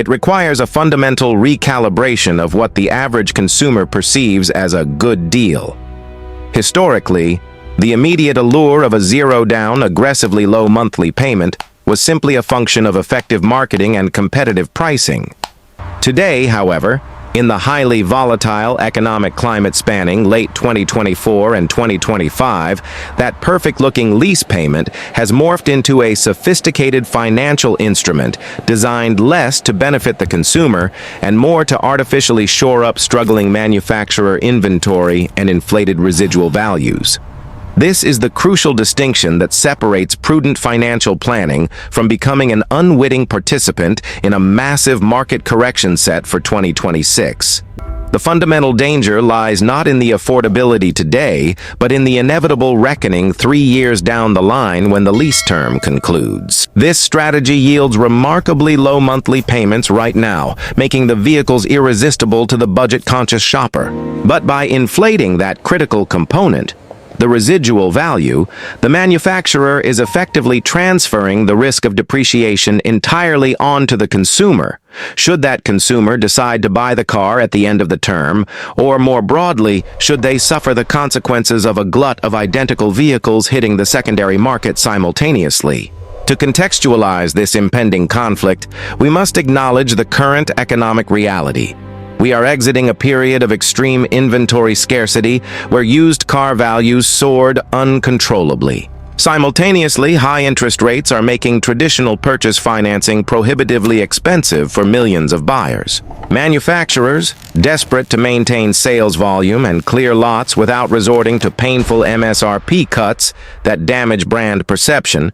It requires a fundamental recalibration of what the average consumer perceives as a good deal. Historically, the immediate allure of a zero-down, aggressively low monthly payment was simply a function of effective marketing and competitive pricing. Today, however, in the highly volatile economic climate spanning late 2024 and 2025, that perfect-looking lease payment has morphed into a sophisticated financial instrument designed less to benefit the consumer and more to artificially shore up struggling manufacturer inventory and inflated residual values. This is the crucial distinction that separates prudent financial planning from becoming an unwitting participant in a massive market correction set for 2026. The fundamental danger lies not in the affordability today, but in the inevitable reckoning 3 years down the line when the lease term concludes. This strategy yields remarkably low monthly payments right now, making the vehicles irresistible to the budget-conscious shopper. But by inflating that critical component, the residual value, the manufacturer is effectively transferring the risk of depreciation entirely onto the consumer, should that consumer decide to buy the car at the end of the term, or more broadly, should they suffer the consequences of a glut of identical vehicles hitting the secondary market simultaneously. To contextualize this impending conflict, we must acknowledge the current economic reality. We are exiting a period of extreme inventory scarcity where used car values soared uncontrollably. Simultaneously, high interest rates are making traditional purchase financing prohibitively expensive for millions of buyers. Manufacturers, desperate to maintain sales volume and clear lots without resorting to painful MSRP cuts that damage brand perception,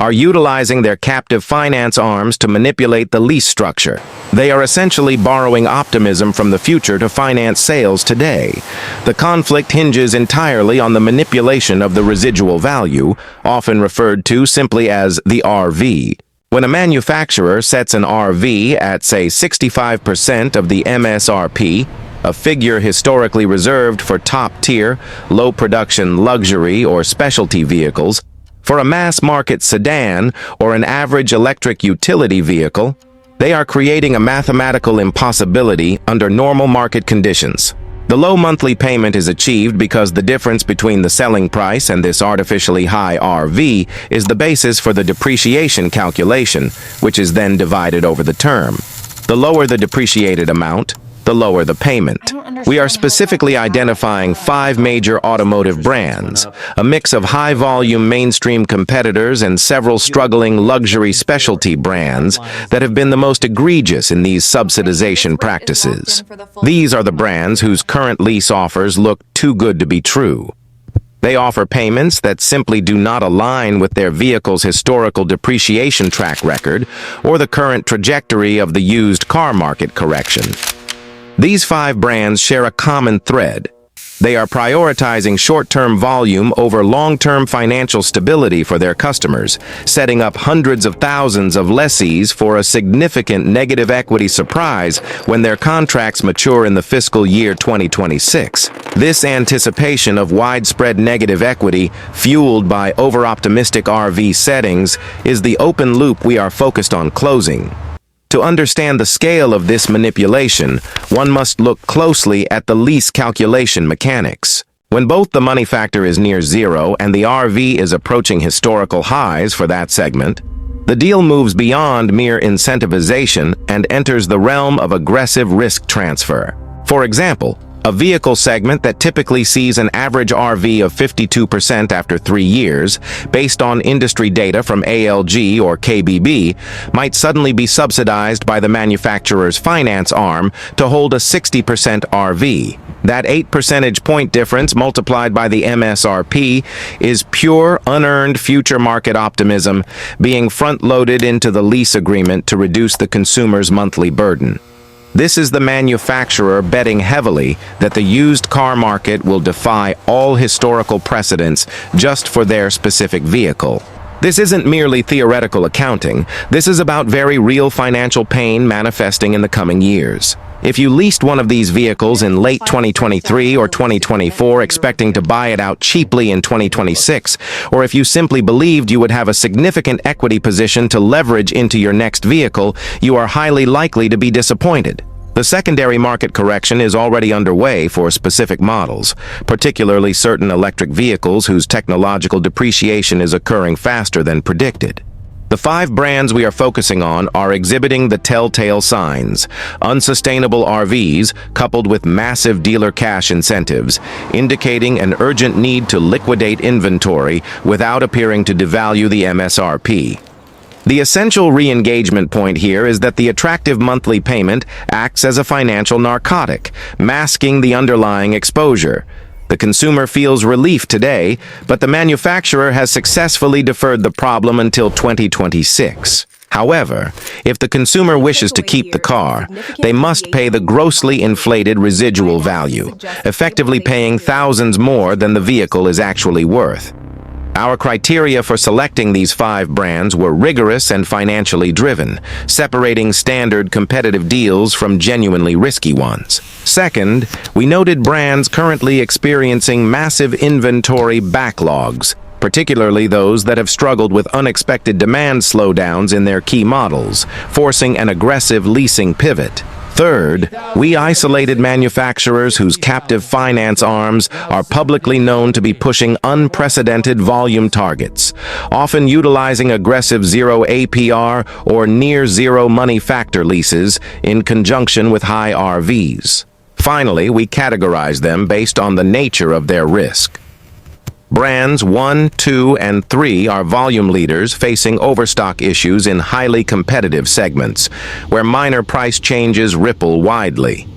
are utilizing their captive finance arms to manipulate the lease structure. They are essentially borrowing optimism from the future to finance sales today. The conflict hinges entirely on the manipulation of the residual value, often referred to simply as the RV. When a manufacturer sets an RV at, say, 65% of the MSRP, a figure historically reserved for top-tier, low-production luxury or specialty vehicles, for a mass-market sedan or an average electric utility vehicle, they are creating a mathematical impossibility under normal market conditions. The low monthly payment is achieved because the difference between the selling price and this artificially high RV is the basis for the depreciation calculation, which is then divided over the term. The lower the depreciated amount, the lower the payment. We are specifically identifying 5 major automotive brands, a mix of high-volume mainstream competitors and several struggling luxury specialty brands that have been the most egregious in these subsidization practices. These are the brands whose current lease offers look too good to be true. They offer payments that simply do not align with their vehicle's historical depreciation track record or the current trajectory of the used car market correction. These 5 brands share a common thread. They are prioritizing short-term volume over long-term financial stability for their customers, setting up hundreds of thousands of lessees for a significant negative equity surprise when their contracts mature in the fiscal year 2026. This anticipation of widespread negative equity, fueled by over-optimistic RV settings, is the open loop we are focused on closing. To understand the scale of this manipulation, one must look closely at the lease calculation mechanics. When both the money factor is near zero and the RV is approaching historical highs for that segment, the deal moves beyond mere incentivization and enters the realm of aggressive risk transfer. For example, a vehicle segment that typically sees an average RV of 52% after 3 years, based on industry data from ALG or KBB, might suddenly be subsidized by the manufacturer's finance arm to hold a 60% RV. That 8 percentage point difference multiplied by the MSRP is pure, unearned future market optimism being front-loaded into the lease agreement to reduce the consumer's monthly burden. This is the manufacturer betting heavily that the used car market will defy all historical precedents just for their specific vehicle. This isn't merely theoretical accounting. This is about very real financial pain manifesting in the coming years. If you leased one of these vehicles in late 2023 or 2024 expecting to buy it out cheaply in 2026, or if you simply believed you would have a significant equity position to leverage into your next vehicle, you are highly likely to be disappointed. The secondary market correction is already underway for specific models, particularly certain electric vehicles whose technological depreciation is occurring faster than predicted. The 5 brands we are focusing on are exhibiting the telltale signs: unsustainable RVs coupled with massive dealer cash incentives, indicating an urgent need to liquidate inventory without appearing to devalue the MSRP. The essential re-engagement point here is that the attractive monthly payment acts as a financial narcotic, masking the underlying exposure. The consumer feels relief today, but the manufacturer has successfully deferred the problem until 2026. However, if the consumer wishes to keep the car, they must pay the grossly inflated residual value, effectively paying thousands more than the vehicle is actually worth. Our criteria for selecting these 5 brands were rigorous and financially driven, separating standard competitive deals from genuinely risky ones. Second, we noted brands currently experiencing massive inventory backlogs, particularly those that have struggled with unexpected demand slowdowns in their key models, forcing an aggressive leasing pivot. Third, we isolated manufacturers whose captive finance arms are publicly known to be pushing unprecedented volume targets, often utilizing aggressive zero APR or near zero money factor leases in conjunction with high RVs. Finally, we categorized them based on the nature of their risk. Brands 1, 2, and 3 are volume leaders facing overstock issues in highly competitive segments, where minor price changes ripple widely.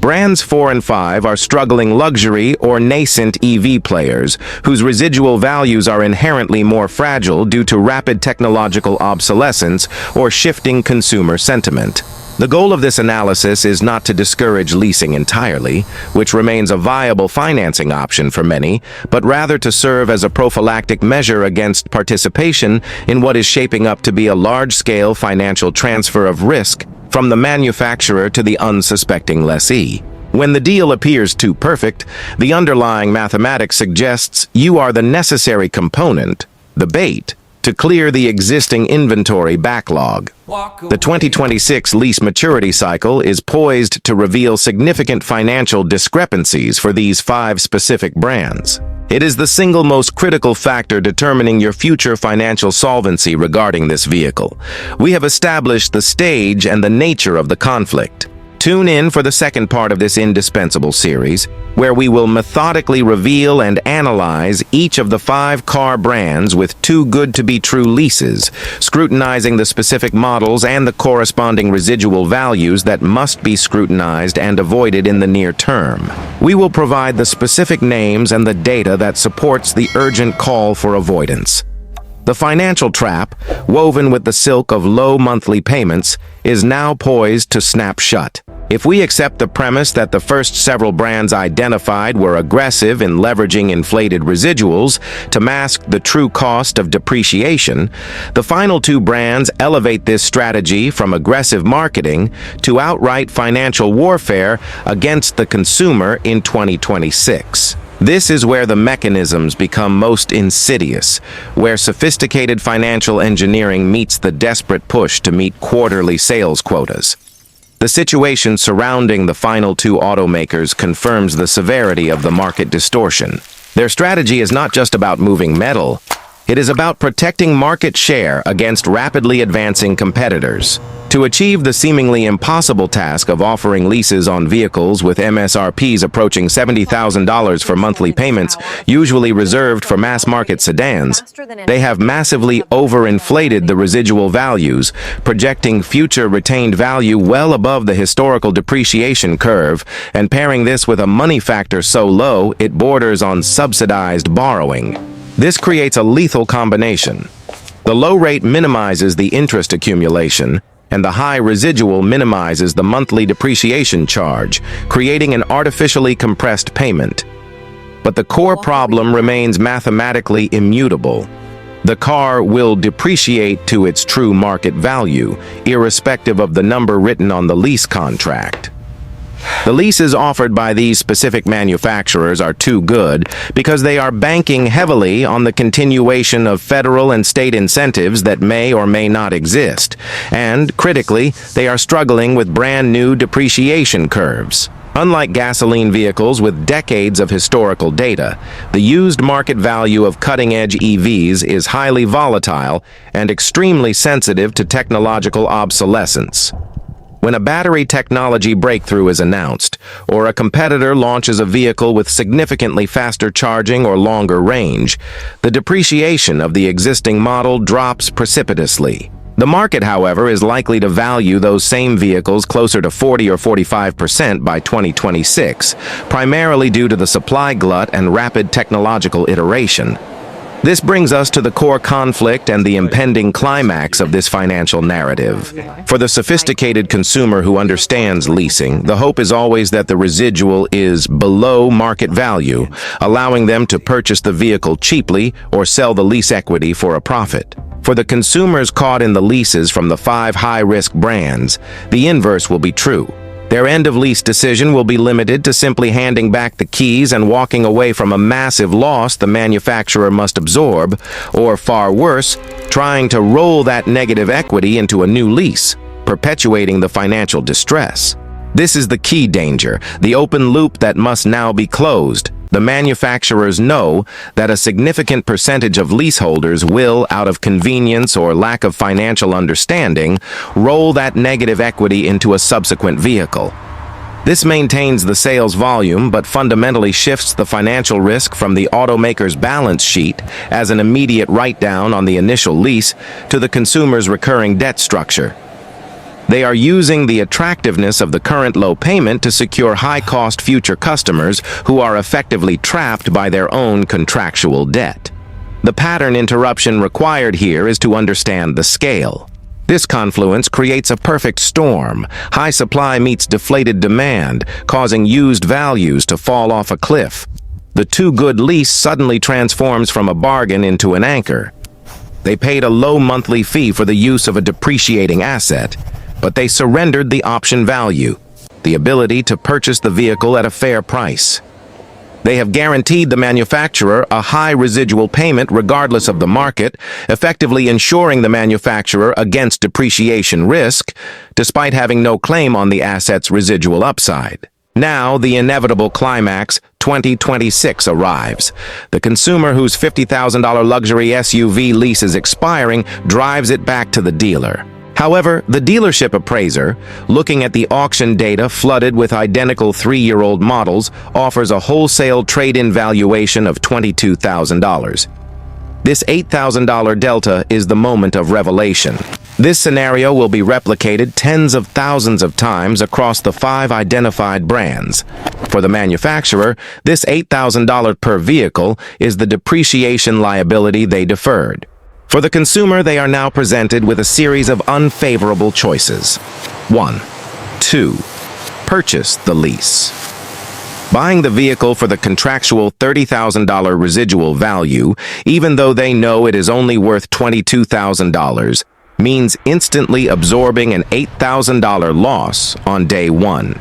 Brands 4 and 5 are struggling luxury or nascent EV players, whose residual values are inherently more fragile due to rapid technological obsolescence or shifting consumer sentiment. The goal of this analysis is not to discourage leasing entirely, which remains a viable financing option for many, but rather to serve as a prophylactic measure against participation in what is shaping up to be a large-scale financial transfer of risk from the manufacturer to the unsuspecting lessee. When the deal appears too perfect, the underlying mathematics suggests you are the necessary component, the bait, to clear the existing inventory backlog. The 2026 lease maturity cycle is poised to reveal significant financial discrepancies for these 5 specific brands. It is the single most critical factor determining your future financial solvency regarding this vehicle. We have established the stage and the nature of the conflict. Tune in for the second part of this indispensable series, where we will methodically reveal and analyze each of the 5 car brands with too good to be true leases, scrutinizing the specific models and the corresponding residual values that must be scrutinized and avoided in the near term. We will provide the specific names and the data that supports the urgent call for avoidance. The financial trap, woven with the silk of low monthly payments, is now poised to snap shut. If we accept the premise that the first several brands identified were aggressive in leveraging inflated residuals to mask the true cost of depreciation, the final 2 brands elevate this strategy from aggressive marketing to outright financial warfare against the consumer in 2026. This is where the mechanisms become most insidious, where sophisticated financial engineering meets the desperate push to meet quarterly sales quotas. The situation surrounding the final 2 automakers confirms the severity of the market distortion. Their strategy is not just about moving metal. It is about protecting market share against rapidly advancing competitors. To achieve the seemingly impossible task of offering leases on vehicles with MSRPs approaching $70,000 for monthly payments, usually reserved for mass-market sedans, they have massively overinflated the residual values, projecting future retained value well above the historical depreciation curve, and pairing this with a money factor so low it borders on subsidized borrowing. This creates a lethal combination. The low rate minimizes the interest accumulation, and the high residual minimizes the monthly depreciation charge, creating an artificially compressed payment. But the core problem remains mathematically immutable. The car will depreciate to its true market value, irrespective of the number written on the lease contract. The leases offered by these specific manufacturers are too good because they are banking heavily on the continuation of federal and state incentives that may or may not exist, and, critically, they are struggling with brand new depreciation curves. Unlike gasoline vehicles with decades of historical data, the used market value of cutting-edge EVs is highly volatile and extremely sensitive to technological obsolescence. When a battery technology breakthrough is announced, or a competitor launches a vehicle with significantly faster charging or longer range, the depreciation of the existing model drops precipitously. The market, however, is likely to value those same vehicles closer to 40 or 45% by 2026, primarily due to the supply glut and rapid technological iteration. This brings us to the core conflict and the impending climax of this financial narrative. For the sophisticated consumer who understands leasing, the hope is always that the residual is below market value, allowing them to purchase the vehicle cheaply or sell the lease equity for a profit. For the consumers caught in the leases from the 5 high-risk brands, the inverse will be true. Their end-of-lease decision will be limited to simply handing back the keys and walking away from a massive loss the manufacturer must absorb, or far worse, trying to roll that negative equity into a new lease, perpetuating the financial distress. This is the key danger, the open loop that must now be closed. The manufacturers know that a significant percentage of leaseholders will, out of convenience or lack of financial understanding, roll that negative equity into a subsequent vehicle. This maintains the sales volume but fundamentally shifts the financial risk from the automaker's balance sheet as an immediate write-down on the initial lease to the consumer's recurring debt structure. They are using the attractiveness of the current low payment to secure high-cost future customers who are effectively trapped by their own contractual debt. The pattern interruption required here is to understand the scale. This confluence creates a perfect storm. High supply meets deflated demand, causing used values to fall off a cliff. The too-good lease suddenly transforms from a bargain into an anchor. They paid a low monthly fee for the use of a depreciating asset, but they surrendered the option value, the ability to purchase the vehicle at a fair price. They have guaranteed the manufacturer a high residual payment regardless of the market, effectively ensuring the manufacturer against depreciation risk, despite having no claim on the asset's residual upside. Now, the inevitable climax, 2026, arrives. The consumer whose $50,000 luxury SUV lease is expiring drives it back to the dealer. However, the dealership appraiser, looking at the auction data flooded with identical 3-year-old models, offers a wholesale trade-in valuation of $22,000. This $8,000 delta is the moment of revelation. This scenario will be replicated tens of thousands of times across the 5 identified brands. For the manufacturer, this $8,000 per vehicle is the depreciation liability they deferred. For the consumer, they are now presented with a series of unfavorable choices. 1. 2. Purchase the lease. Buying the vehicle for the contractual $30,000 residual value, even though they know it is only worth $22,000, means instantly absorbing an $8,000 loss on day 1.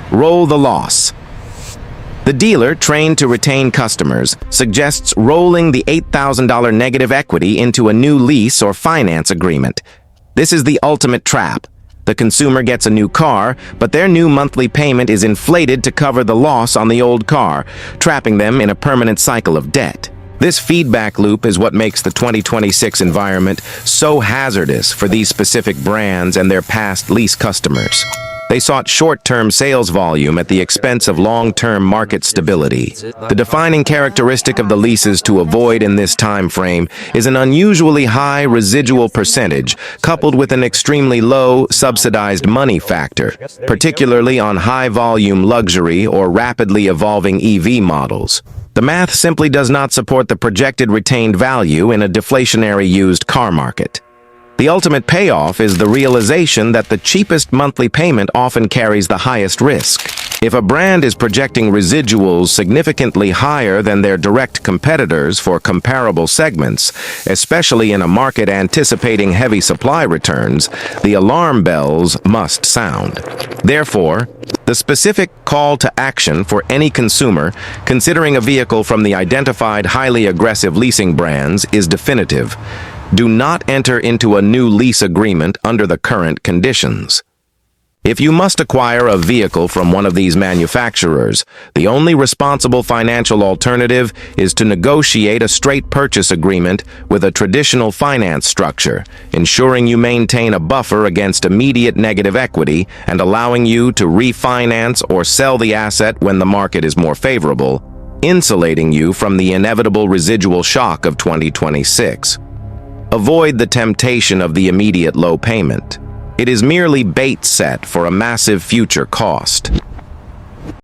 Roll the loss. The dealer, trained to retain customers, suggests rolling the $8,000 negative equity into a new lease or finance agreement. This is the ultimate trap. The consumer gets a new car, but their new monthly payment is inflated to cover the loss on the old car, trapping them in a permanent cycle of debt. This feedback loop is what makes the 2026 environment so hazardous for these specific brands and their past lease customers. They sought short-term sales volume at the expense of long-term market stability. The defining characteristic of the leases to avoid in this time frame is an unusually high residual percentage coupled with an extremely low subsidized money factor, particularly on high-volume luxury or rapidly evolving EV models. The math simply does not support the projected retained value in a deflationary used car market. The ultimate payoff is the realization that the cheapest monthly payment often carries the highest risk. If a brand is projecting residuals significantly higher than their direct competitors for comparable segments, especially in a market anticipating heavy supply returns, the alarm bells must sound. Therefore, the specific call to action for any consumer considering a vehicle from the identified highly aggressive leasing brands is definitive. Do not enter into a new lease agreement under the current conditions. If you must acquire a vehicle from one of these manufacturers, the only responsible financial alternative is to negotiate a straight purchase agreement with a traditional finance structure, ensuring you maintain a buffer against immediate negative equity and allowing you to refinance or sell the asset when the market is more favorable, insulating you from the inevitable residual shock of 2026. Avoid the temptation of the immediate low payment. It is merely bait set for a massive future cost.